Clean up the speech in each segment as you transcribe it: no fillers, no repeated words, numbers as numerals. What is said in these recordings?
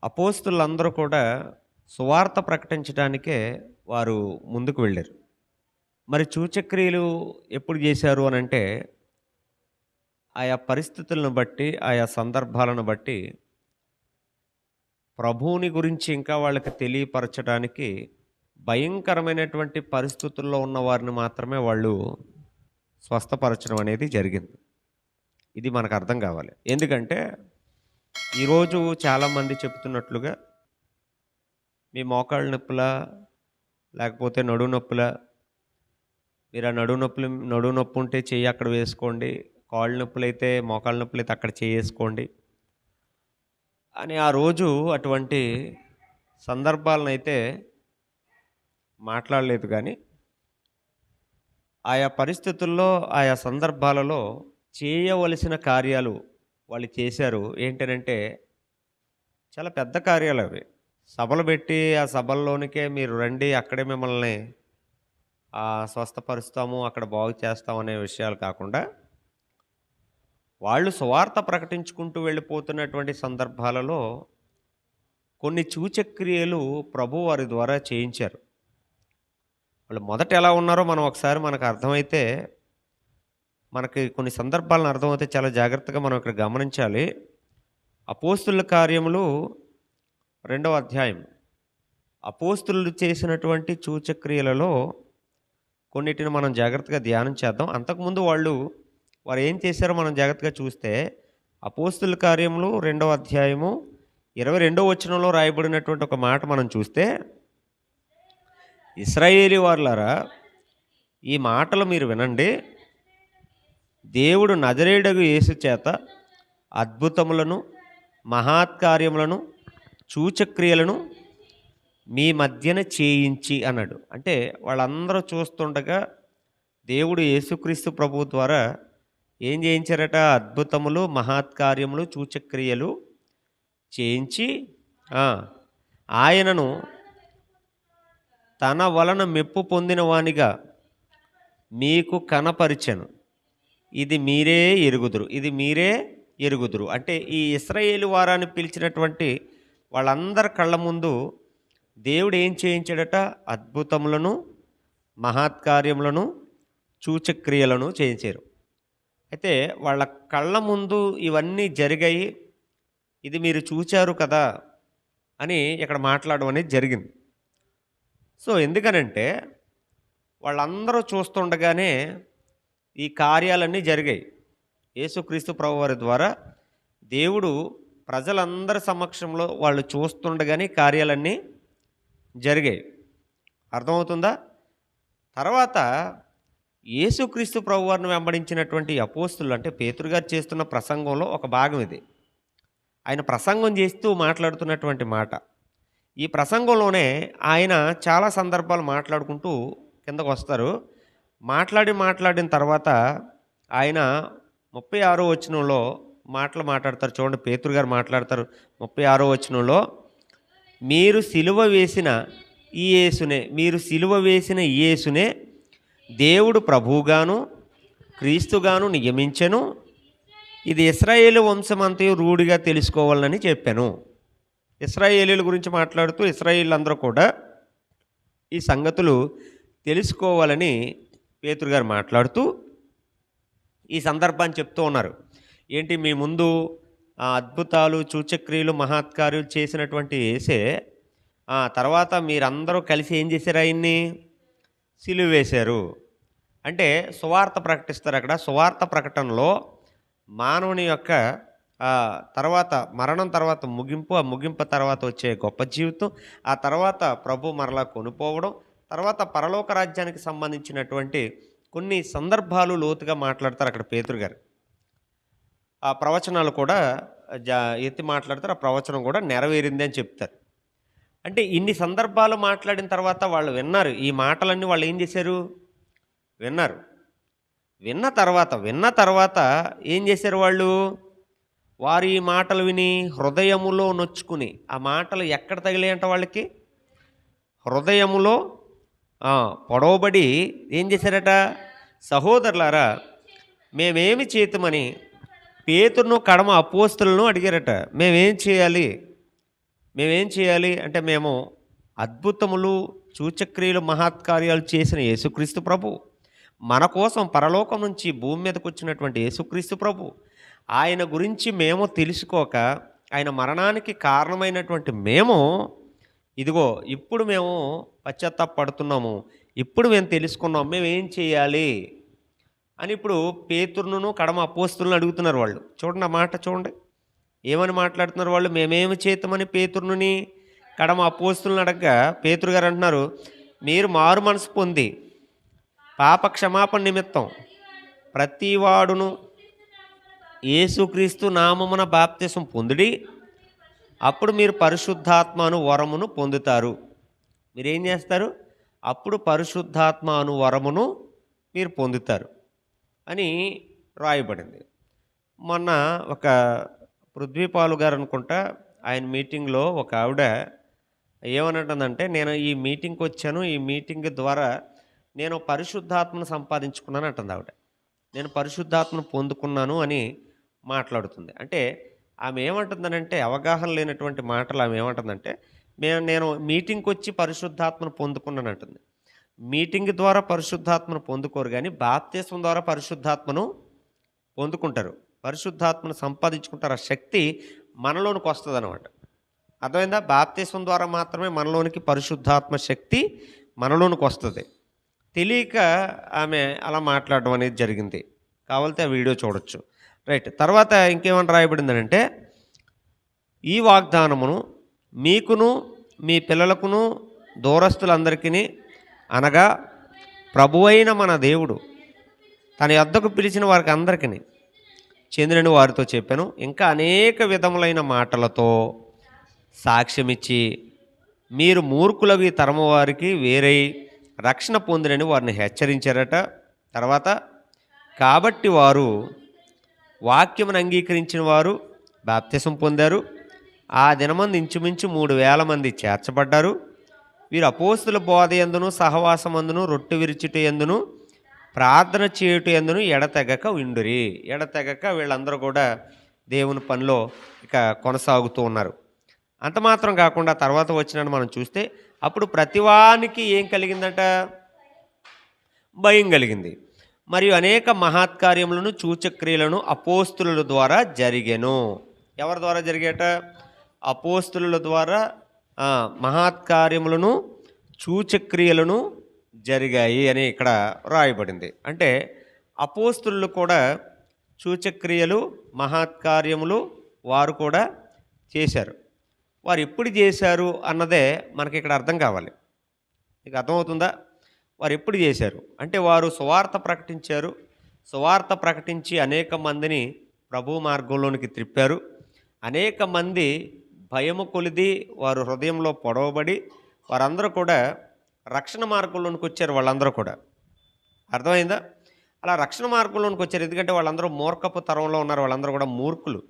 అపోస్తులందరూ కూడా సువార్త ప్రకటించడానికే వారు ముందుకు వెళ్ళారు. మరి సూచక్రియలు ఎప్పుడు చేశారు అనంటే, ఆయా పరిస్థితులను బట్టి, ఆయా సందర్భాలను బట్టి ప్రభువుని గురించి ఇంకా వాళ్ళకి తెలియపరచడానికి భయంకరమైనటువంటి పరిస్థితుల్లో ఉన్న వారిని మాత్రమే వాళ్ళు స్వస్థపరచడం అనేది జరిగింది. ఇది మనకు అర్థం కావాలి. ఎందుకంటే ఈరోజు చాలామంది చెప్తున్నట్లుగా మీ మోకాళ్ళ నొప్పులా, లేకపోతే నడుము నొప్పులా, మీరు ఆ నడుము నొప్పి ఉంటే చెయ్యి అక్కడ వేసుకోండి, కాళ్ళు నొప్పులైతే మోకాళ్ళ నొప్పులైతే అక్కడ చేయేసుకోండి అని ఆ రోజు అటువంటి సందర్భాలనైతే మాట్లాడలేదు. కానీ ఆయా పరిస్థితుల్లో, ఆయా సందర్భాలలో చేయవలసిన కార్యాలు వాళ్ళు చేశారు. ఏంటనంటే చాలా పెద్ద కార్యాలు అవి. సభలు పెట్టి ఆ సభల్లోనికే మీరు రండి, అక్కడే మిమ్మల్ని స్వస్థపరుస్తాము, అక్కడ బాగు చేస్తాము అనే విషయాలు కాకుండా, వాళ్ళు సువార్త ప్రకటించుకుంటూ వెళ్ళిపోతున్నటువంటి సందర్భాలలో కొన్ని సూచక్రియలు ప్రభు వారి ద్వారా చేయించారు. వాళ్ళు మొదట ఎలా ఉన్నారో మనకు అర్థమైతే, మనకి కొన్ని సందర్భాలను అర్థమైతే చాలా జాగ్రత్తగా మనం ఇక్కడ గమనించాలి. అపోస్తుల కార్యములు 2వ అధ్యాయం. అపోస్తులు చేసినటువంటి సూచక్రియలలో కొన్నిటిని మనం జాగ్రత్తగా ధ్యానం చేద్దాం. అంతకుముందు వారు ఏం చేశారో మనం జాగ్రత్తగా చూస్తే, అపోస్తుల కార్యములు 2వ అధ్యాయము 22వ వచనంలో రాయబడినటువంటి ఒక మాట మనం చూస్తే, ఇశ్రాయేలు వారులారా, ఈ మాటలు మీరు వినండి. దేవుడు నజరేయుడగు యేసు చేత అద్భుతములను, మహత్కార్యములను, సూచక్రియలను మీ మధ్యన చేయించి అన్నాడు. అంటే వాళ్ళందరూ చూస్తుండగా దేవుడు యేసుక్రీస్తు ప్రభువు ద్వారా ఏం చేయించారట? అద్భుతములు, మహత్కార్యములు, సూచక్రియలు చేయించి ఆయనను తన వలన మెప్పు పొందిన వానిగా మీకు కనపరిచెను. ఇది మీరే ఎరుగుదురు. అంటే ఈ ఇశ్రాయేలు వారాన్ని పిలిచినటువంటి వాళ్ళందరి కళ్ళ ముందు దేవుడు ఏం చేయించాడట? అద్భుతములను, మహత్కార్యములను, సూచక్రియలను చేయించారు. అయితే వాళ్ళ కళ్ళ ముందు ఇవన్నీ జరిగాయి, ఇది మీరు చూచారు కదా అని ఇక్కడ మాట్లాడడం అనేది జరిగింది. సో ఎందుకనంటే వాళ్ళందరూ చూస్తుండగానే ఈ కార్యాలన్నీ జరిగాయి. యేసుక్రీస్తు ప్రభువారి ద్వారా దేవుడు ప్రజలందరి సమక్షంలో వాళ్ళు చూస్తుండగానే కార్యాలన్నీ జరిగాయి. అర్థమవుతుందా? తర్వాత యేసుక్రీస్తు ప్రభువారిని వెంబడించినటువంటి అపోస్తులు, అంటే పేతురు గారు చేస్తున్న ప్రసంగంలో ఒక భాగం ఇది. ఆయన ప్రసంగం చేస్తూ మాట్లాడుతున్నటువంటి మాట. ఈ ప్రసంగంలోనే ఆయన చాలా సందర్భాలు మాట్లాడుకుంటూ కిందకు వస్తారు. మాట్లాడిన తర్వాత ఆయన 36వ వచనంలో మాట్లాడతారు. చూడండి, పేతురు గారు మాట్లాడతారు 36వ వచనంలో, మీరు సిలువ వేసిన ఈ యేసునే దేవుడు ప్రభువుగాను క్రీస్తుగాను నియమించెను. ఇది ఇశ్రాయేలు వంశమంతయు రూఢిగా తెలుసుకోవాలని చెప్పాను. ఇశ్రాయేలీల గురించి మాట్లాడుతూ ఇశ్రాయేలీలందరూ కూడా ఈ సంగతులు తెలుసుకోవాలని పేతురు గారు మాట్లాడుతూ ఈ సందర్భాన్ని చెప్తూ ఉన్నారు. ఏంటి, మీ ముందు అద్భుతాలు, సూచక్రియలు, మహత్కార్యాలు చేసినటువంటి యేసే తర్వాత మీరందరూ కలిసి ఏం చేశారు? ఆయన్ని సిలువ వేశారు. అంటే సువార్త ప్రకటిస్తారు. అక్కడ సువార్త ప్రకటనలో మానవుని యొక్క తర్వాత మరణం తర్వాత ముగింపు, ఆ ముగింపు తర్వాత వచ్చే గొప్ప జీవితం, ఆ తర్వాత ప్రభు మరలా కొనుపోవడం, తర్వాత పరలోక రాజ్యానికి సంబంధించినటువంటి కొన్ని సందర్భాలు లోతుగా మాట్లాడతారు అక్కడ పేతురు గారు. ఆ ప్రవచనాలు కూడా ఎత్తి మాట్లాడతారు. ఆ ప్రవచనం కూడా నెరవేరింది అని చెప్తారు. అంటే ఇన్ని సందర్భాలు మాట్లాడిన తర్వాత వాళ్ళు విన్నారు. ఈ మాటలన్నీ వాళ్ళు ఏం చేశారు? విన్నారు. విన్న తర్వాత ఏం చేశారు వాళ్ళు? వారు ఈ మాటలు విని హృదయములో నొచ్చుకుని, ఆ మాటలు ఎక్కడ తగిలాయంట వాళ్ళకి? హృదయములో పొడవబడి ఏం చేశారట? సహోదరులారా, మేమేమి చేతుమని పేతురును కడమ అపోస్తులను అడిగారట. మేమేం చేయాలి? మేమేం చేయాలి అంటే మేము అద్భుతములు, సూచక్రియలు, మహత్కార్యాలు చేసిన యేసుక్రీస్తు ప్రభు, మన కోసం పరలోకం నుంచి భూమి మీదకి వచ్చినటువంటి యేసుక్రీస్తు ప్రభు, ఆయన గురించి మేము తెలుసుకోక ఆయన మరణానికి కారణమైనటువంటి మేము ఇదిగో ఇప్పుడు మేము పశ్చాత్తాపడుతున్నాము, ఇప్పుడు మేము తెలుసుకున్నాం, మేము ఏం చేయాలి అని ఇప్పుడు పేతురును కడమ అపోస్తులను అడుగుతున్నారు వాళ్ళు. చూడండి ఆ మాట చూడండి, ఏమని మాట్లాడుతున్నారు వాళ్ళు. మేమేమి చేతమని పేతురుని కడమ అపోస్తులను అడగగా పేతురు గారు అంటున్నారు, మీరు మారు మనసు పొంది పాప క్షమాపణ నిమిత్తం ప్రతివాడును యేసుక్రీస్తు నామమున బాప్తిసం పొందుడి, అప్పుడు మీరు పరిశుద్ధాత్మ అను వరమును పొందుతారు. మీరేం చేస్తారు? అప్పుడు పరిశుద్ధాత్మ అను వరమును మీరు పొందుతారు అని రాయబడింది. మొన్న ఒక పృథ్వీపాలు గారు అనుకుంటా, ఆయన మీటింగ్లో ఒక ఆవిడ ఏమనంటుందంటే, నేను ఈ మీటింగ్కి వచ్చాను, ఈ మీటింగ్ ద్వారా నేను పరిశుద్ధాత్మను సంపాదించుకున్నాను అంటుంది ఆవిడ. నేను పరిశుద్ధాత్మను పొందుకున్నాను అని మాట్లాడుతుంది. అంటే ఆమె ఏమంటుందనంటే, అవగాహన లేనటువంటి మాటలు ఆమె ఏమంటుందంటే, నేను మీటింగ్కి వచ్చి పరిశుద్ధాత్మను పొందుకున్నాను అంటుంది. మీటింగ్ ద్వారా పరిశుద్ధాత్మను పొందుకోరు, కానీ బాప్తిస్మం ద్వారా పరిశుద్ధాత్మను పొందుకుంటారు, పరిశుద్ధాత్మను సంపాదించుకుంటారు. ఆ శక్తి మనలోనికి వస్తుంది అనమాట. అర్థమైందా? బాప్తిస్మం ద్వారా మాత్రమే మనలోనికి పరిశుద్ధాత్మ శక్తి మనలోనికి వస్తుంది. తెలియక ఆమె అలా మాట్లాడడం అనేది జరిగింది. కావాలంటే ఆ వీడియో చూడొచ్చు. రైట్. తర్వాత ఇంకేమని రాయబడిందనంటే, ఈ వాగ్దానమును మీకును మీ పిల్లలకును దూరస్తులందరికీ అనగా ప్రభువైన మన దేవుడు తన యొద్దకు పిలిచిన వారికి అందరికీ చెందినని వారితో చెప్పాను. ఇంకా అనేక విధములైన మాటలతో సాక్ష్యమిచ్చి మీరు మూర్ఖులకు ఈ తరము వారికి వేరై రక్షణ పొందినని వారిని హెచ్చరించారట. తర్వాత కాబట్టి వారు వాక్యమును అంగీకరించిన వారు బాప్తిసం పొందారు. ఆ దినమందు ఇంచుమించు 3,000 మంది చేర్చబడ్డారు. వీరు అపోస్తుల బోధ యందును సహవాసమందును రొట్టె విరుచుట యందును ప్రార్థన చేయుట యందును ఎడతెగక ఉండురి. ఎడతెగక వీళ్ళందరూ కూడా దేవుని పనిలో ఇక కొనసాగుతూ ఉన్నారు. అంత మాత్రం కాకుండా తర్వాత వచ్చినట్టు మనం చూస్తే, అప్పుడు ప్రతివానికి ఏం కలిగిందట? భయం కలిగింది. మరియు అనేక మహత్కార్యములను సూచక్రియలను అపోస్తుల ద్వారా జరిగెను. ఎవరి ద్వారా జరిగేట? అపోస్తుల ద్వారా మహత్కార్యములను సూచక్రియలను జరిగాయి అని ఇక్కడ రాయబడింది. అంటే అపోస్తులు కూడా సూచక్రియలు, మహత్కార్యములు వారు కూడా చేశారు. వారు ఎప్పుడు చేశారు అన్నదే మనకి ఇక్కడ అర్థం కావాలి. మీకు అర్థమవుతుందా? వారు ఎప్పుడు చేశారు అంటే, వారు సువార్త ప్రకటించారు. సువార్త ప్రకటించి అనేక మందిని ప్రభు మార్గంలోనికి త్రిప్పారు. అనేక మంది భయము కొలిది వారు హృదయంలో పొడవబడి వారందరూ కూడా రక్షణ మార్గంలోనికి వచ్చారు. వాళ్ళందరూ కూడా అర్థమైందా? అలా రక్షణ మార్గంలోనికి వచ్చారు. ఎందుకంటే వాళ్ళందరూ మూర్ఖపు తరంలో ఉన్నారు. వాళ్ళందరూ కూడా మూర్ఖులు.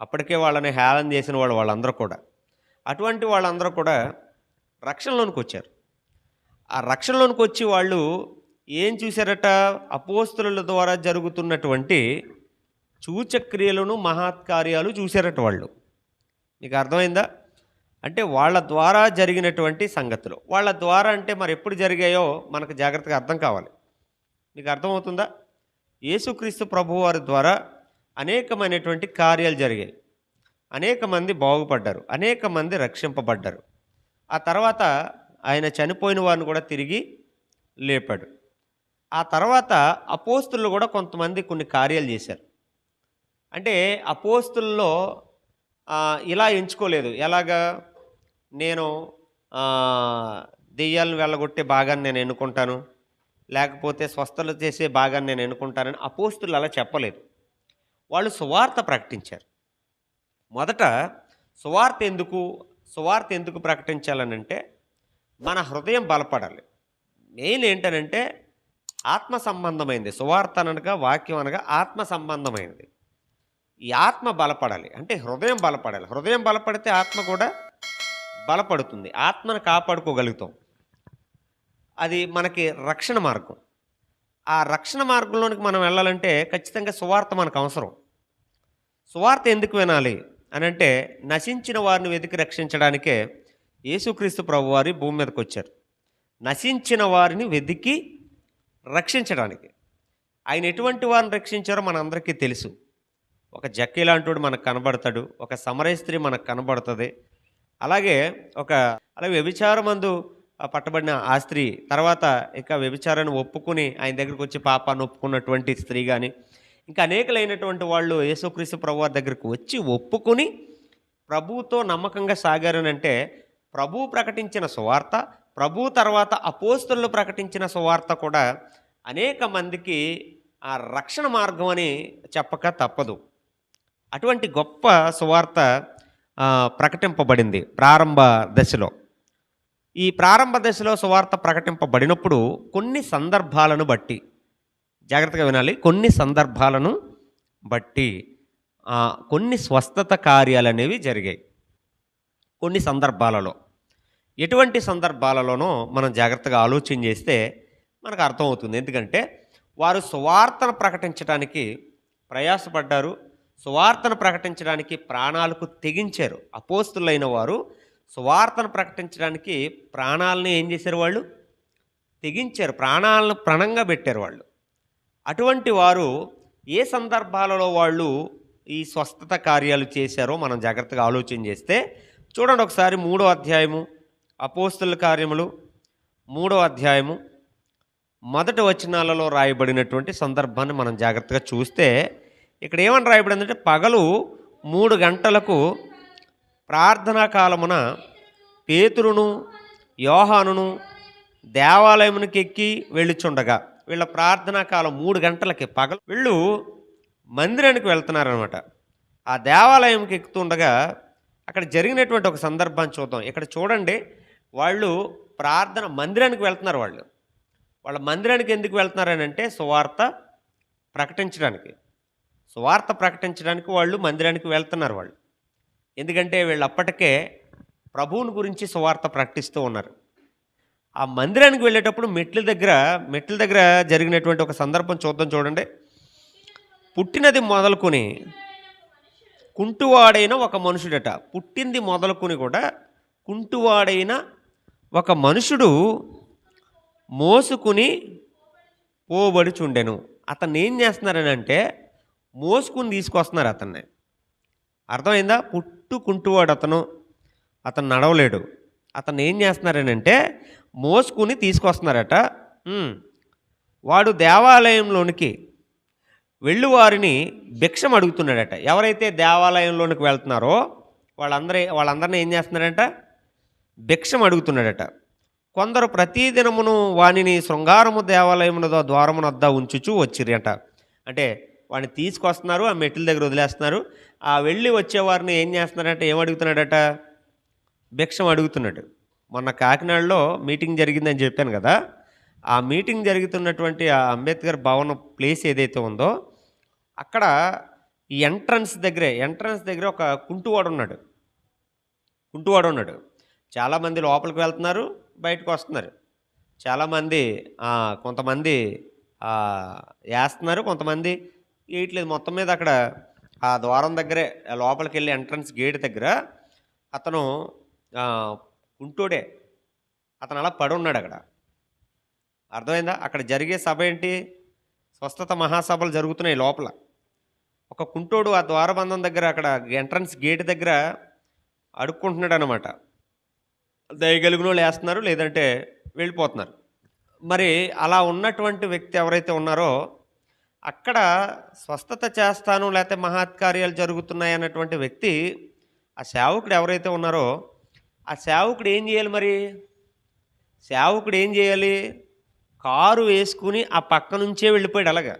అప్పటికే వాళ్ళని హేళన చేసిన వాళ్ళందరూ కూడా. అటువంటి వాళ్ళందరూ కూడా రక్షణలోనికి వచ్చారు. ఆ రక్షణలోనికి వచ్చి వాళ్ళు ఏం చూశారట? అపోస్తుల ద్వారా జరుగుతున్నటువంటి సూచక్రియలను, మహత్కార్యాలు చూశారట వాళ్ళు. మీకు అర్థమైందా? అంటే వాళ్ళ ద్వారా జరిగినటువంటి సంగతులు. వాళ్ళ ద్వారా అంటే మరి ఎప్పుడు జరిగాయో మనకు జాగ్రత్తగా అర్థం కావాలి. మీకు అర్థమవుతుందా? యేసుక్రీస్తు ప్రభువారి ద్వారా అనేకమైనటువంటి కార్యాలు జరిగాయి. అనేక మంది బాగుపడ్డారు, అనేక మంది రక్షింపబడ్డారు. ఆ తర్వాత ఆయన చనిపోయిన వారిని కూడా తిరిగి లేపాడు. ఆ తర్వాత అపోస్తులు కూడా కొంతమంది కొన్ని కార్యాలు చేశారు. అంటే అపోస్తుల్లో ఇలా ఎంచుకోలేదు. ఎలాగా? నేను దెయ్యాలను వెళ్ళగొట్టే భాగాన్ని నేను ఎన్నుకుంటాను, లేకపోతే స్వస్థలు చేసే భాగాన్ని నేను ఎన్నుకుంటానని అపోస్తులు అలా చెప్పలేదు. వాళ్ళు సువార్త ప్రకటించారు. మొదట సువార్త ఎందుకు ప్రకటించాలనంటే, మన హృదయం బలపడాలి. మెయిన్ ఏంటనంటే ఆత్మ సంబంధమైంది. సువార్త అనగా, వాక్యం అనగా ఆత్మ సంబంధమైనది. ఈ ఆత్మ బలపడాలి అంటే హృదయం బలపడాలి. హృదయం బలపడితే ఆత్మ కూడా బలపడుతుంది. ఆత్మను కాపాడుకోగలుగుతాం. అది మనకి రక్షణ మార్గం. ఆ రక్షణ మార్గంలోనికి మనం వెళ్ళాలంటే ఖచ్చితంగా సువార్త మనకు అవసరం. సువార్త ఎందుకు వినాలి అనంటే నశించిన వారిని వెతికి రక్షించడానికే యేసుక్రీస్తు ప్రభువారి భూమి మీదకి వచ్చారు. నశించిన వారిని వెతికి రక్షించడానికి. ఆయన ఎటువంటి వారిని రక్షించారో మనందరికీ తెలుసు. ఒక జక్కీ లాంటోడు మనకు కనబడతాడు, ఒక సమరయ స్త్రీ మనకు కనబడుతుంది. అలాగే అలాగే వ్యభిచారమందు పట్టబడిన ఆ స్త్రీ తర్వాత ఇక వ్యభిచారాన్ని ఒప్పుకుని ఆయన దగ్గరికి వచ్చి పాపాన్ని ఒప్పుకున్నటువంటి స్త్రీ కానీ, ఇంకా అనేకలైనటువంటి వాళ్ళు యేసుక్రీస్తు ప్రభువారి దగ్గరికి వచ్చి ఒప్పుకుని ప్రభువుతో నమ్మకంగా సాగారనంటే, ప్రభువు ప్రకటించిన సువార్త, ప్రభు తర్వాత అపోస్తలులు ప్రకటించిన సువార్త కూడా అనేక మందికి ఆ రక్షణ మార్గం అని చెప్పక తప్పదు. అటువంటి గొప్ప సువార్త ప్రకటింపబడింది ప్రారంభ దశలో. ఈ ప్రారంభ దశలో సువార్త ప్రకటింపబడినప్పుడు కొన్ని సందర్భాలను బట్టి, జాగ్రత్తగా వినాలి, కొన్ని సందర్భాలను బట్టి కొన్ని స్వస్థత కార్యాలు అనేవి జరిగాయి. కొన్ని సందర్భాలలో, ఎటువంటి సందర్భాలలోనో మనం జాగ్రత్తగా ఆలోచన చేస్తే మనకు అర్థమవుతుంది. ఎందుకంటే వారు సువార్తను ప్రకటించడానికి ప్రయాసపడ్డారు, సువార్తను ప్రకటించడానికి ప్రాణాలకు తెగించారు. అపోస్తులైన వారు సువార్తను ప్రకటించడానికి ప్రాణాలను ఏం చేశారు? వాళ్ళు తెగించారు, ప్రాణాలను ప్రణంగా పెట్టారు వాళ్ళు. అటువంటి వారు ఏ సందర్భాలలో వాళ్ళు ఈ స్వస్థత కార్యాలు చేశారో మనం జాగ్రత్తగా ఆలోచన చేస్తే చూడండి. ఒకసారి 3వ అధ్యాయము అపోస్తుల కార్యములు 3వ అధ్యాయము మొదటి వచనాలలో రాయబడినటువంటి సందర్భాన్ని మనం జాగ్రత్తగా చూస్తే ఇక్కడ ఏమని రాయబడిందంటే, పగలు 3 గంటలకు ప్రార్థనా కాలమున పేతురును యోహానును దేవాలయమునికి ఎక్కి వెళ్ళుచుండగా, వీళ్ళ ప్రార్థనా కాలం 3 గంటలకి పగలు వీళ్ళు మందిరానికి వెళ్తున్నారనమాట. ఆ దేవాలయంకి ఎక్కుతుండగా అక్కడ జరిగినటువంటి ఒక సందర్భాన్ని చూద్దాం. ఇక్కడ చూడండి, వాళ్ళు మందిరానికి వెళ్తున్నారు. వాళ్ళ మందిరానికి ఎందుకు వెళ్తున్నారని అంటే సువార్త ప్రకటించడానికి వాళ్ళు మందిరానికి వెళ్తున్నారు. ఎందుకంటే వీళ్ళు అప్పటికే ప్రభువుని గురించి సువార్త ప్రకటిస్తూ ఉన్నారు. ఆ మందిరానికి వెళ్ళేటప్పుడు మెట్ల దగ్గర జరిగినటువంటి ఒక సందర్భం చూడండి. పుట్టినది మొదలుకొని కుంటువాడైన ఒక మనుషుడట. పుట్టింది మొదలుకొని కూడా కుంటువాడైన ఒక మనుషుడు మోసుకుని పోబడుచుండెను. అతన్ని ఏం చేస్తున్నారని అంటే మోసుకుని తీసుకొస్తున్నారు అతన్ని. అర్థమైందా? కుంటువాడు అతను నడవలేడు. అతన్ని ఏం చేస్తున్నారని అంటే మోసుకుని తీసుకొస్తున్నారట. వాడు దేవాలయంలోనికి వెళ్ళి వారిని భిక్షం అడుగుతున్నాడట. ఎవరైతే దేవాలయంలోనికి వెళ్తున్నారో వాళ్ళందరినీ ఏం చేస్తున్నాడట? భిక్షం అడుగుతున్నాడట. కొందరు ప్రతిదినమును వానిని శృంగారము దేవాలయమున ద్వారమునొద్ద ఉంచుచూ వచ్చిరట. అంటే వాడిని తీసుకొస్తున్నారు, ఆ మెట్ల దగ్గర వదిలేస్తున్నారు. ఆ వెళ్ళి వచ్చేవారిని ఏం చేస్తున్నారంటే ఏమడుగుతున్నాడట? భిక్షం అడుగుతున్నాడు. మొన్న కాకినాడలో మీటింగ్ జరిగిందని చెప్పాను కదా. ఆ మీటింగ్ జరుగుతున్నటువంటి ఆ అంబేద్కర్ భవన్ ప్లేస్ ఏదైతే ఉందో అక్కడ ఈ ఎంట్రన్స్ దగ్గర ఒక కుంటువాడు ఉన్నాడు. చాలామంది లోపలికి వెళ్తున్నారు, బయటకు వస్తున్నారు. చాలామంది కొంతమంది వేస్తున్నారు, కొంతమంది వేయట్లేదు. మొత్తం మీద అక్కడ ఆ ద్వారం దగ్గరే లోపలికి వెళ్ళి ఎంట్రన్స్ గేట్ దగ్గర అతను కుంటోడే, అతను అలా పడి ఉన్నాడు అక్కడ. అర్థమైందా? అక్కడ జరిగే సభ ఏంటి? స్వస్థత మహాసభలు జరుగుతున్నాయి లోపల. ఒక కుంటోడు ఆ ద్వారబంధం దగ్గర అక్కడ ఎంట్రన్స్ గేట్ దగ్గర అడుక్కుంటున్నాడు అనమాట. దయగలిగిన వాళ్ళు వేస్తున్నారు, లేదంటే వెళ్ళిపోతున్నారు. మరి అలా ఉన్నటువంటి వ్యక్తి ఎవరైతే ఉన్నారో అక్కడ స్వస్థత చేస్తాను లేకపోతే మహత్కార్యాలు జరుగుతున్నాయి అన్నటువంటి వ్యక్తి, ఆ సేవకుడు ఎవరైతే ఉన్నారో ఆ సేవకుడు ఏం చేయాలి? మరి సేవకుడు ఏం చేయాలి? కారు వేసుకుని ఆ పక్క నుంచే వెళ్ళిపోయాడు. అలాగా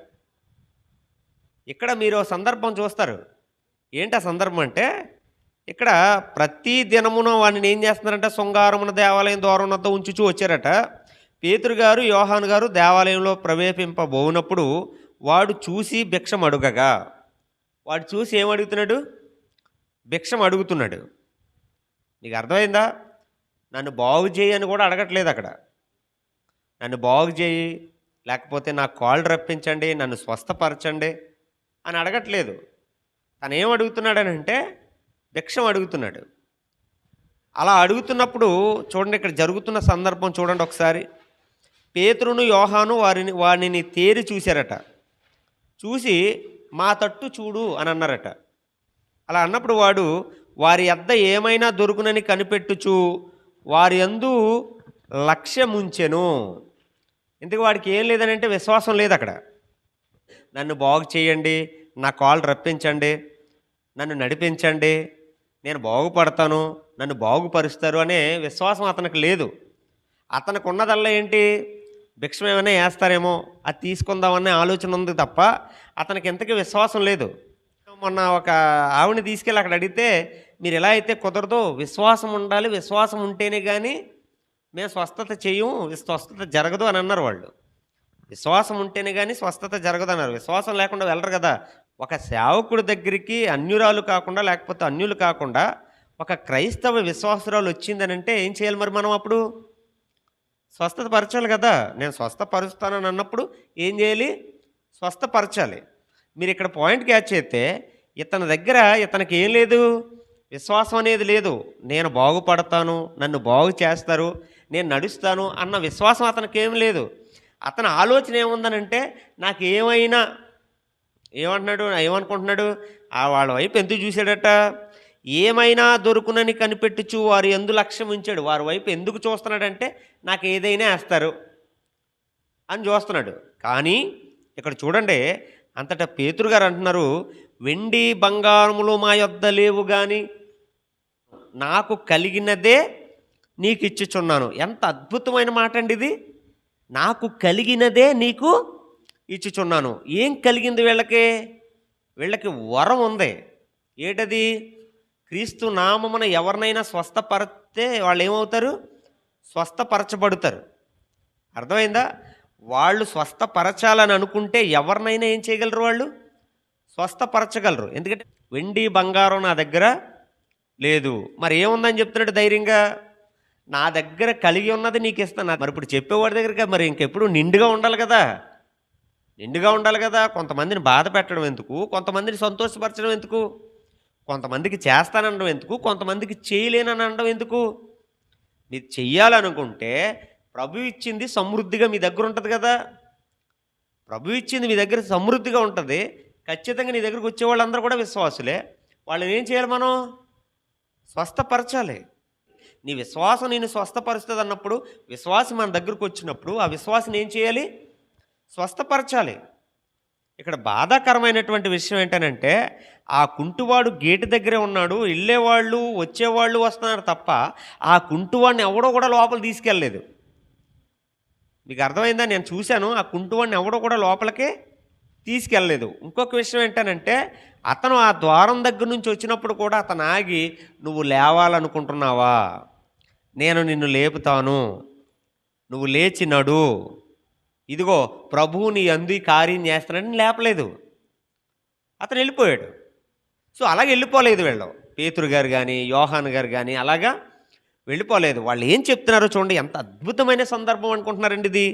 ఇక్కడ మీరు సందర్భం చూస్తారు. ఏంటి ఆ సందర్భం అంటే, ఇక్కడ ప్రతి దినమున వాడిని ఏం చేస్తున్నారంటే శృంగారమున దేవాలయం ద్వారం వద్ద ఉంచుచూ వచ్చారట. పేతురు గారు యోహాను గారు దేవాలయంలో ప్రవేశింపబోనప్పుడు వాడు చూసి భిక్షం అడుగగా, వాడు చూసి ఏమడుగుతున్నాడు? భిక్షం అడుగుతున్నాడు. నీకు అర్థమైందా? నన్ను బాగు చేయి అని కూడా అడగట్లేదు అక్కడ. నన్ను బాగు చేయి, లేకపోతే నా కాళ్ళు రప్పించండి, నన్ను స్వస్థపరచండి అని అడగట్లేదు. తను ఏం అడుగుతున్నాడనంటే భిక్షం అడుగుతున్నాడు. అలా అడుగుతున్నప్పుడు చూడండి, ఇక్కడ జరుగుతున్న సందర్భం చూడండి ఒకసారి. పేతురును యోహాను వారిని తేరి చూశారట. చూసి మా తట్టు చూడు అని అన్నారట. అలా అన్నప్పుడు వాడు వారి యొద్ద ఏమైనా దొరుకునని కనిపెట్టుచు వారి యందు లక్ష్యముంచెను. ఇందుకు వాడికి ఏం లేదని అంటే విశ్వాసం లేదు అక్కడ. నన్ను బాగు చేయండి, నా కాళ్ళు రప్పించండి, నన్ను నడిపించండి, నేను బాగుపడతాను, నన్ను బాగుపరుస్తారు అనే విశ్వాసం అతనికి లేదు. అతనికి ఉన్నదల్లా ఏంటి, భిక్షం ఏమైనా వేస్తారేమో అది తీసుకుందామనే ఆలోచన ఉంది తప్ప అతనికి ఎంతకీ విశ్వాసం లేదు. మొన్న ఒక ఆవిడని తీసుకెళ్ళి అక్కడ అడిగితే, మీరు ఎలా అయితే కుదరదో, విశ్వాసం ఉండాలి, విశ్వాసం ఉంటేనే కానీ మేము స్వస్థత చేయము, స్వస్థత జరగదు అని అన్నారు వాళ్ళు. విశ్వాసం ఉంటేనే కానీ స్వస్థత జరగదు అన్నారు. విశ్వాసం లేకుండా వెళ్ళరు కదా. ఒక సేవకుడి దగ్గరికి అన్యురాలు కాకుండా, లేకపోతే అన్యులు కాకుండా ఒక క్రైస్తవ విశ్వాసురాలు వచ్చిందని అంటే ఏం చేయాలి మరి మనం? అప్పుడు స్వస్థతపరచాలి కదా. నేను స్వస్థపరుస్తానని అన్నప్పుడు ఏం చేయాలి? స్వస్థపరచాలి. మీరు ఇక్కడ పాయింట్ క్యాచ్ చేస్తే ఇతని దగ్గర ఇతనికి ఏం లేదు, విశ్వాసం అనేది లేదు. నేను బాగుపడతాను, నన్ను బాగు చేస్తారు, నేను నడుస్తాను అన్న విశ్వాసం అతనికి ఏం లేదు. అతని ఆలోచన ఏముందనంటే, నాకు ఏమనుకుంటున్నాడు, వాళ్ళ వైపు ఎందుకు చూశాడట, ఏమైనా దొరుకునని కనిపెట్టుచు వారు ఎందు లక్ష్యం ఉంచాడు. వారి వైపు ఎందుకు చూస్తున్నాడంటే, నాకు ఏదైనా వేస్తారు అని చూస్తున్నాడు. కానీ ఇక్కడ చూడండి, అంతటా పేతురు గారు అంటున్నారు, వెండి బంగారములు మా యొద్ద లేవు కానీ నాకు కలిగినదే నీకు ఇచ్చుచున్నాను. ఎంత అద్భుతమైన మాట అండి ఇది. నాకు కలిగినదే నీకు ఇచ్చుచున్నాను. ఏం కలిగింది వీళ్ళకి? వీళ్ళకి వరం ఉంది. ఏంటది? క్రీస్తు నామమున ఎవరినైనా స్వస్థపరిస్తే వాళ్ళు ఏమవుతారు? స్వస్థపరచబడతారు. అర్థమైందా? వాళ్ళు స్వస్థపరచాలని అనుకుంటే ఎవరినైనా ఏం చేయగలరు? వాళ్ళు స్వస్థపరచగలరు. ఎందుకంటే వెండి బంగారం నా దగ్గర లేదు. మరి ఏముందని చెప్తున్నాడు ధైర్యంగా? నా దగ్గర కలిగి ఉన్నది నీకు ఇస్తాను. మరి ఇప్పుడు చెప్పేవాడి దగ్గర మరి ఇంకెప్పుడు నిండుగా ఉండాలి కదా, నిండుగా ఉండాలి కదా. కొంతమందిని బాధ పెట్టడం ఎందుకు, కొంతమందిని సంతోషపరచడం ఎందుకు, కొంతమందికి చేస్తాననడం ఎందుకు, కొంతమందికి చేయలేనని అనడం ఎందుకు? మీరు చెయ్యాలనుకుంటే ప్రభు ఇచ్చింది సమృద్ధిగా మీ దగ్గర ఉంటుంది కదా. ప్రభు ఇచ్చింది మీ దగ్గర సమృద్ధిగా ఉంటుంది. ఖచ్చితంగా నీ దగ్గరకు వచ్చే వాళ్ళందరూ కూడా విశ్వాసులే. వాళ్ళని ఏం చేయాలి? మనం స్వస్థపరచాలి. నీ విశ్వాసం నేను స్వస్థపరుస్తుంది అన్నప్పుడు, విశ్వాసం మన దగ్గరకు వచ్చినప్పుడు ఆ విశ్వాసం ఏం చేయాలి? స్వస్థపరచాలి. ఇక్కడ బాధాకరమైనటువంటి విషయం ఏంటనంటే, ఆ కుంటువాడు గేటు దగ్గరే ఉన్నాడు, వెళ్ళేవాళ్ళు వచ్చేవాళ్ళు వస్తున్నారు తప్ప ఆ కుంటువాడిని ఎవడో కూడా లోపల తీసుకెళ్ళలేదు. మీకు అర్థమైందా? నేను చూశాను, ఆ కుంటువాడిని ఎవడో కూడా లోపలికి తీసుకెళ్ళలేదు. ఇంకొక విషయం ఏంటనంటే, అతను ఆ ద్వారం దగ్గర నుంచి వచ్చినప్పుడు కూడా అతను ఆగి, నువ్వు లేవాలనుకుంటున్నావా, నేను నిన్ను లేపుతాను, నువ్వు లేచి నడు, ఇదిగో ప్రభువు నీ అందు కార్యం చేస్తానని లేపలేదు. అతను వెళ్ళిపోయాడు. సో అలాగే వెళ్ళిపోలేదు వీళ్ళు, పేతురు గారు కానీ యోహాను గారు కానీ అలాగా వెళ్ళిపోలేదు. వాళ్ళు ఏం చెప్తున్నారో చూడండి. ఎంత అద్భుతమైన సందర్భం అనుకుంటున్నారండి ఇది.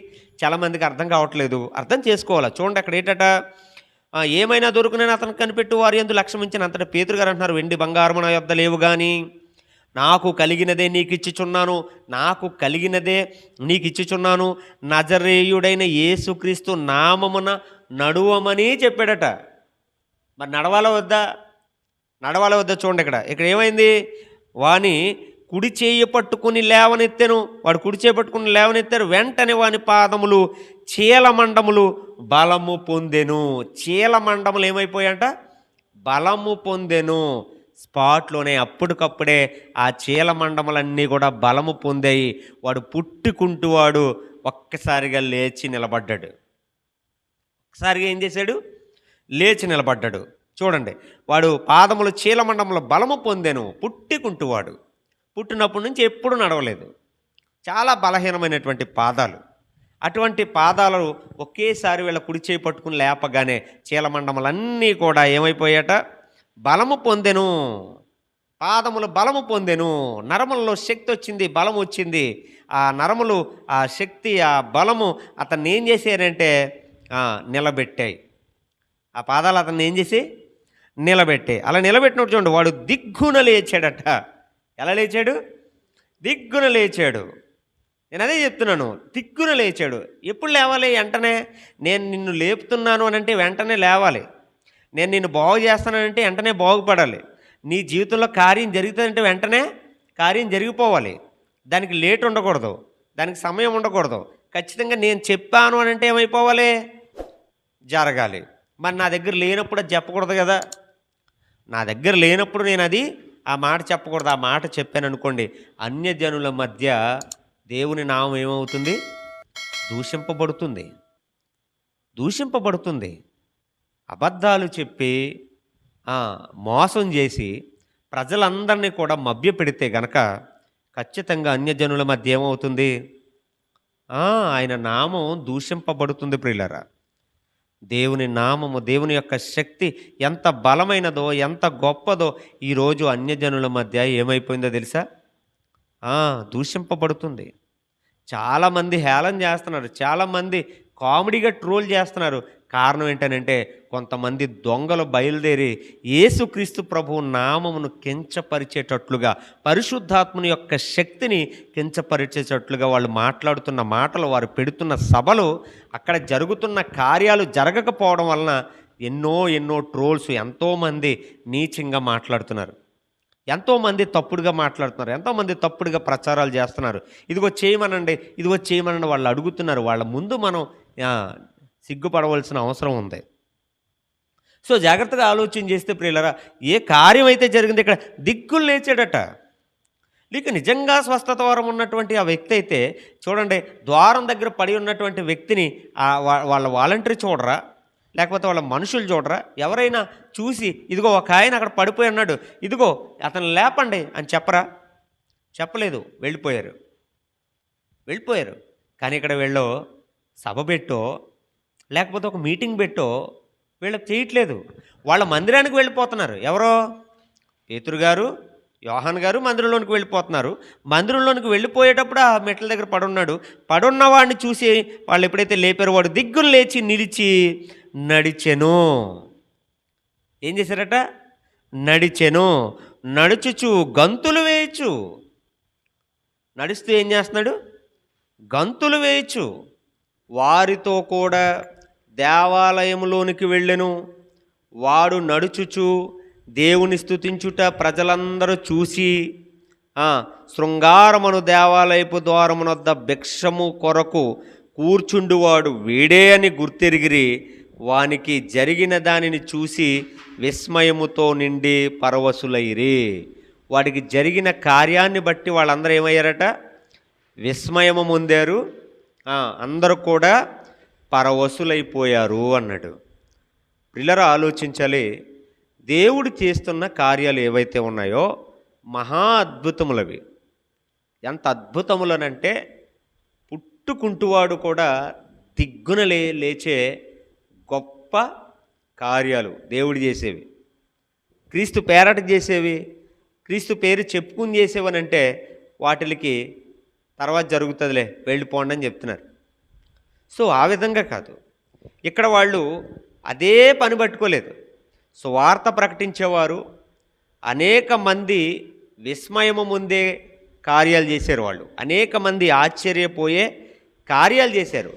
చాలామందికి అర్థం కావట్లేదు, అర్థం చేసుకోవాలి. చూడండి అక్కడ ఏంటట, ఏమైనా దొరుకునని అతను కనిపెట్టు వారి యందు లక్ష్యం ఉంచిన. అంతటా పేతురు గారు అంటున్నారు, వెండి బంగారము నా యొద్ద లేవు కానీ నాకు కలిగినదే నీకు ఇచ్చుచున్నాను, నాకు కలిగినదే నీకు ఇచ్చుచున్నాను, నజరేయుడైన యేసుక్రీస్తు నామమున నడువమని చెప్పాడట. మరి నడవాలా వద్దా? నడవాలా వద్దా? చూడండి ఇక్కడ ఏమైంది, వాని కుడి చేయి పట్టుకుని లేవనెత్తెను. వాడు కుడి చేయి పట్టుకుని లేవనెత్తారు. వెంటనే వాని పాదములు చీలమండములు బలము పొందెను. చీలమండములు ఏమైపోయాయంట? బలము పొందెను. స్పాట్లోనే అప్పటికప్పుడే ఆ చీలమండములన్నీ కూడా బలము పొందాయి. వాడు పుట్టుకుంటూ వాడు ఒక్కసారిగా లేచి నిలబడ్డాడు. ఒక్కసారిగా ఏం చేశాడు? లేచి నిలబడ్డాడు. చూడండి, వాడు పాదములు చీలమండముల బలము పొందెను. పుట్టుకుంటూవాడు పుట్టినప్పటి నుంచి ఎప్పుడు నడవలేదు. చాలా బలహీనమైనటువంటి పాదాలు. అటువంటి పాదాలు ఒకేసారి వీళ్ళ కుడి చేయి పట్టుకుని లేపగానే చీలమండములన్నీ కూడా ఏమైపోయాట? బలము పొందెను. పాదములు బలము పొందెను. నరములలో శక్తి వచ్చింది, బలం వచ్చింది. ఆ నరములు, ఆ శక్తి, ఆ బలము అతన్ని ఏం చేశారంటే నిలబెట్టాయి. ఆ పాదాలు అతన్ని ఏం చేసి నిలబెట్టే. అలా నిలబెట్టినప్పుడు చూడండి, వాడు దిగ్గున లేచాడట. ఎలా లేచాడు? దిగ్గున లేచాడు. నేను అదే చెప్తున్నాను, దిగ్గున లేచాడు. ఎప్పుడు లేవాలి? వెంటనే. నేను నిన్ను లేపుతున్నాను అని అంటే వెంటనే లేవాలి. నేను నిన్ను బాగు చేస్తానంటే వెంటనే బాగుపడాలి. నీ జీవితంలో కార్యం జరుగుతుందంటే వెంటనే కార్యం జరిగిపోవాలి. దానికి లేట్ ఉండకూడదు, దానికి సమయం ఉండకూడదు. ఖచ్చితంగా నేను చెప్పాను అని అంటే ఏమైపోవాలి? జరగాలి. మరి నా దగ్గర లేనప్పుడు అది చెప్పకూడదు కదా. నా దగ్గర లేనప్పుడు నేను అది ఆ మాట చెప్పకూడదు. ఆ మాట చెప్పాను అనుకోండి, అన్యజనుల మధ్య దేవుని నామం ఏమవుతుంది? దూషింపబడుతుంది. దూషింపబడుతుంది. అబద్ధాలు చెప్పి మోసం చేసి ప్రజలందరినీ కూడా మభ్యపెడితే గనక ఖచ్చితంగా అన్యజనుల మధ్య ఏమవుతుంది? ఆయన నామం దూషింపబడుతుంది ప్రియులారా. దేవుని నామము, దేవుని యొక్క శక్తి ఎంత బలమైనదో, ఎంత గొప్పదో ఈరోజు అన్యజనుల మధ్య ఏమైపోయిందో తెలుసా? దూషింపబడుతుంది. చాలామంది హేళన చేస్తున్నారు, చాలామంది కామెడీగా ట్రోల్ చేస్తున్నారు. కారణం ఏంటనంటే, కొంతమంది దొంగలు బయలుదేరి యేసుక్రీస్తు ప్రభువు నామమును కించపరిచేటట్లుగా, పరిశుద్ధాత్మని యొక్క శక్తిని కించపరిచేటట్లుగా వాళ్ళు మాట్లాడుతున్న మాటలు, వారు పెడుతున్న సభలు, అక్కడ జరుగుతున్న కార్యాలు జరగకపోవడం వలన ఎన్నో ట్రోల్స్, ఎంతోమంది నీచంగా మాట్లాడుతున్నారు, ఎంతోమంది తప్పుడుగా మాట్లాడుతున్నారు, ఎంతోమంది తప్పుడుగా ప్రచారాలు చేస్తున్నారు. ఇదిగో చేయమనండి, ఇదిగో చేయమనండి వాళ్ళు అడుగుతున్నారు. వాళ్ళ ముందు మనం సిగ్గుపడవలసిన అవసరం ఉంది. సో జాగ్రత్తగా ఆలోచన చేస్తే ప్రియులారా, ఏ కార్యం అయితే జరిగింది, ఇక్కడ దిక్కులు లేచాడట. లేక నిజంగా స్వస్థత వరం ఉన్నటువంటి ఆ వ్యక్తి అయితే చూడండి, ద్వారం దగ్గర పడి ఉన్నటువంటి వ్యక్తిని వాళ్ళ వాలంటీర్ చూడరా, లేకపోతే వాళ్ళ మనుషులు చూడరా? ఎవరైనా చూసి ఇదిగో ఒక ఆయన అక్కడ పడిపోయి ఉన్నాడు, ఇదిగో అతను లేపండి అని చెప్పరా? చెప్పలేదు, వెళ్ళిపోయారు. కానీ ఇక్కడ వీళ్ళు సభ పెట్టో లేకపోతే ఒక మీటింగ్ పెట్టో వీళ్ళకి చేయట్లేదు. వాళ్ళ మందిరానికి వెళ్ళిపోతున్నారు. ఎవరో? పేతురు గారు, యోహాన్ గారు మందిరంలోనికి వెళ్ళిపోతున్నారు. మందిరంలోనికి వెళ్ళిపోయేటప్పుడు ఆ మెట్ల దగ్గర పడున్న వాడిని చూసి వాళ్ళు ఎప్పుడైతే లేపారో వాడు దిగ్గులు లేచి నిలిచి నడిచెను. ఏం చేశారట? నడిచెను. నడుచుచు గంతులు వేయచ్చు. నడుస్తూ ఏం చేస్తున్నాడు? గంతులు వేయచ్చు. వారితో కూడా దేవాలయంలోనికి వెళ్ళెను. వాడు నడుచుచు దేవుని స్తుతించుట ప్రజలందరూ చూసి శృంగారమును దేవాలయపు ద్వారమునొద్ద భిక్షము కొరకు కూర్చుండువాడు వీడే అని గుర్తెరిగిరి. వానికి జరిగిన దానిని చూసి విస్మయముతో నిండి పరవశులైరి. వాడికి జరిగిన కార్యాన్ని బట్టి వాళ్ళందరూ ఏమయ్యారట? విస్మయము పొందారు. అందరూ కూడా పరవశులైపోయారు అన్నాడు. ప్రియులారా, ఆలోచించాలి. దేవుడు చేస్తున్న కార్యాలు ఏవైతే ఉన్నాయో మహా అద్భుతములవి. ఎంత అద్భుతములనంటే పుట్టుకుంటువాడు కూడా దిగ్గున లేచే గొప్ప కార్యాలు దేవుడు చేసేవి. క్రీస్తు పేరట చేసేవి, క్రీస్తు పేరు చెప్పుకుని చేసేవనంటే వాటికి తర్వాత జరుగుతుందిలే, వెళ్ళిపోండి అని చెప్తున్నారు. సో ఆ విధంగా కాదు, ఇక్కడ వాళ్ళు అదే పని పట్టుకోలేదు. సువార్త ప్రకటించేవారు అనేక మంది విస్మయము ముందే కార్యాలు చేశారు. వాళ్ళు అనేక మంది ఆశ్చర్యపోయే కార్యాలు చేశారు.